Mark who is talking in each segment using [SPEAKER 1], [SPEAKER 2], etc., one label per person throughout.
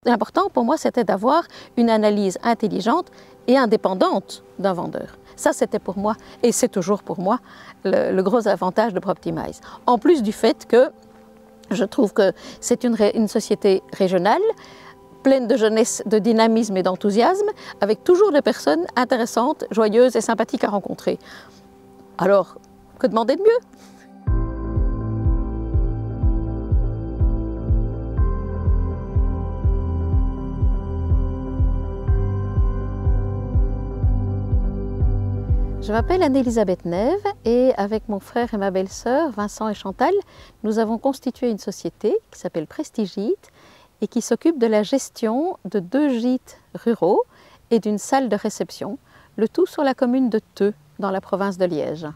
[SPEAKER 1] L'important pour moi, c'était d'avoir une analyse intelligente et indépendante d'un vendeur. Ça, c'était pour moi, et c'est toujours pour moi, le gros avantage de Proptimize. En plus du fait que je trouve que c'est une société régionale, pleine de jeunesse, de dynamisme et d'enthousiasme, avec toujours des personnes intéressantes, joyeuses et sympathiques à rencontrer. Alors, que demander de mieux ? Je m'appelle Anne-Elisabeth Neve et avec mon frère et ma belle-sœur, Vincent et Chantal, nous avons constitué une société qui s'appelle Prestigite et qui s'occupe de la gestion de 2 gîtes ruraux et d'une salle de réception, le tout sur la commune de Theux, dans la province de Liège.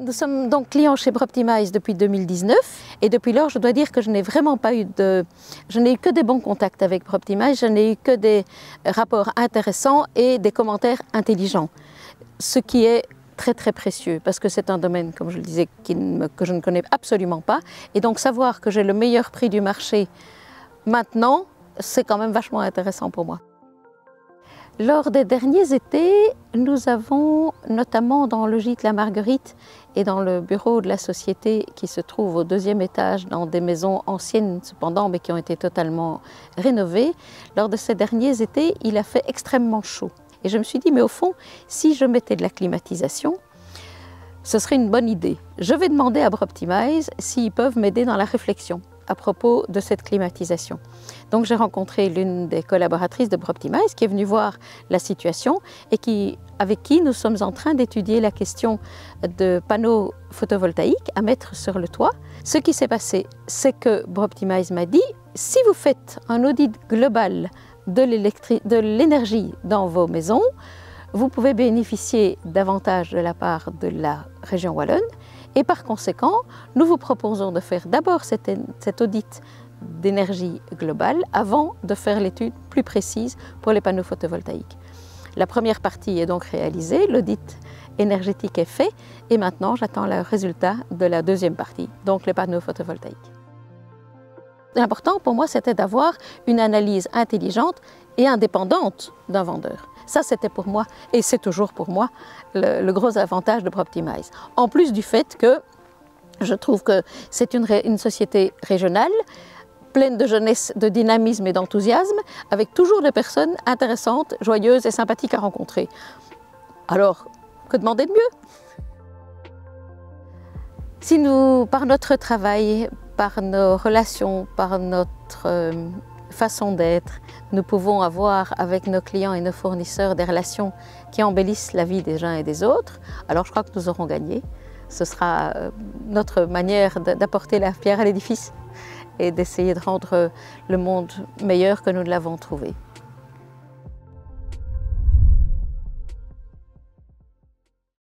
[SPEAKER 1] Nous sommes donc clients chez Proptimize depuis 2019 et depuis lors, je dois dire que je n'ai vraiment pas eu que des bons contacts avec Proptimize, je n'ai eu que des rapports intéressants et des commentaires intelligents, ce qui est très très précieux parce que c'est un domaine, comme je le disais, que je ne connais absolument pas et donc savoir que j'ai le meilleur prix du marché maintenant, c'est quand même vachement intéressant pour moi. Lors des derniers étés, nous avons notamment dans le gîte La Marguerite et dans le bureau de la société qui se trouve au 2e étage dans des maisons anciennes cependant mais qui ont été totalement rénovées, lors de ces derniers étés, il a fait extrêmement chaud. Et je me suis dit, mais au fond, si je mettais de la climatisation, ce serait une bonne idée. Je vais demander à Proptimize s'ils peuvent m'aider dans la réflexion à propos de cette climatisation. Donc j'ai rencontré l'une des collaboratrices de Proptimize qui est venue voir la situation et avec qui nous sommes en train d'étudier la question de panneaux photovoltaïques à mettre sur le toit. Ce qui s'est passé, c'est que Proptimize m'a dit, si vous faites un audit global de l'énergie dans vos maisons, vous pouvez bénéficier davantage de la part de la région wallonne et par conséquent, nous vous proposons de faire d'abord cet audit d'énergie globale avant de faire l'étude plus précise pour les panneaux photovoltaïques. La première partie est donc réalisée, l'audit énergétique est fait et maintenant j'attends le résultat de la 2e partie, donc les panneaux photovoltaïques. L'important pour moi, c'était d'avoir une analyse intelligente et indépendante d'un vendeur. Ça, c'était pour moi, et c'est toujours pour moi, le gros avantage de Proptimize. En plus du fait que je trouve que c'est une société régionale, pleine de jeunesse, de dynamisme et d'enthousiasme, avec toujours des personnes intéressantes, joyeuses et sympathiques à rencontrer. Alors, que demander de mieux ? Si nous, par notre travail, par nos relations, par notre façon d'être, nous pouvons avoir avec nos clients et nos fournisseurs des relations qui embellissent la vie des uns et des autres, alors je crois que nous aurons gagné. Ce sera notre manière d'apporter la pierre à l'édifice et d'essayer de rendre le monde meilleur que nous l'avons trouvé.